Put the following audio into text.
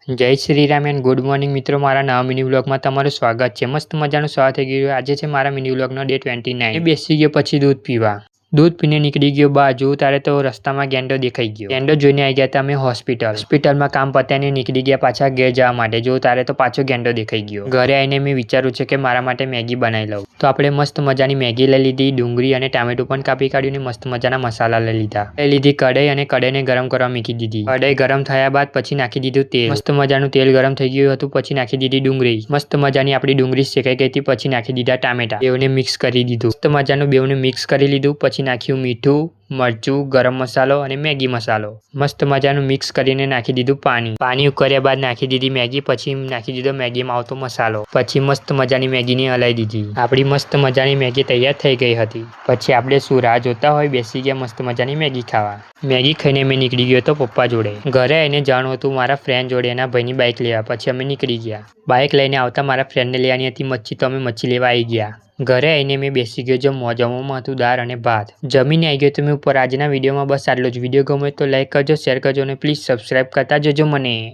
જય Shri Ram and good morning મિત્રો, મારા નવા મિની વ્લોગમાં તમારું સ્વાગત છે। મસ્ત મજાનું સવાર થઈ ગયું। આજે છે મારા મિની વ્લોગનો ડે 29। બેસી ગયો પછી દૂધ પીવા। દૂધ પીને નીકળી ગયો બાજુ, તારે તો રસ્તામાં ગેંડો દેખાઈ ગયો। ગેંડો જોઈને આવી ગયા તમે હોસ્પિટલમાં કામ પત્યાને નીકળી ગયા પાછા ઘેર જવા માટે। જો તારે તો પાછો ગેંડો દેખાઈ ગયો। ઘરે આવીને મેં વિચાર્યું છે કે મારા માટે મેગી બનાવી લઉં, તો આપણે મસ્ત મજાની મેગી લઈ લીધી। ડુંગળી અને ટામેટું પણ કાપી કાઢ્યું ને મસ્ત મજાના મસાલા લઈ લીધા। લઈ લીધી કઢાઈ અને કઢાઈને ગરમ કરવા મૂકી દીધી। કઢાઈ ગરમ થયા બાદ પછી નાખી દીધું તેલ। મસ્ત મજાનું તેલ ગરમ થઈ ગયું હતું પછી નાખી દીધી ડુંગળી। મસ્ત મજાની આપણી ડુંગળી શેકાઈ ગઈ હતી પછી નાખી દીધા ટામેટા। બેવને મિક્સ કરી દીધું। મસ્ત મજાનું બેવને મિક્સ કરી લીધું પછી નાખ્યું મીઠું, મરચું, ગરમ મસાલો અને મેગી મસાલો। મસ્ત મજાનું મિક્સ કરીને નાખી દીધું પાણી। પાણી ઉકળ્યા બાદ નાખી દીધી મેગી, પછી નાખી દીધો મેગીમાં આવતો મસાલો। પછી મસ્ત મજાની મેગીને હલાવી દીધી। આપણી મસ્ત મજાની મેગી તૈયાર થઈ ગઈ હતી। પછી આપણે શું રાહ જોતા હોય, બેસી ગયા મસ્ત મજાની મેગી ખાવા। મેગી ખાઈને મેં નીકળી ગયો તો પપ્પા જોડે। ઘરે આવીને જાણું હતું મારા ફ્રેન્ડ જોડે એના ભાઈની બાઇક લેવા। પછી અમે નીકળી ગયા। બાઇક લઈને આવતા મારા ફ્રેન્ડને લેવાની હતી મચ્છી, તો અમે મચ્છી લેવા આવી ગયા। ઘરે આવીને મેં બેસી ગયો જમવામાં હતું દાળ અને ભાત। જમીને આવી ગયો તો મેં ઉપર। આજના વિડીયોમાં બસ આટલો જ। વિડીયો ગમે તો લાઈક કરજો, શેર કરજો અને પ્લીઝ સબસ્ક્રાઈબ કરતા જજો મને।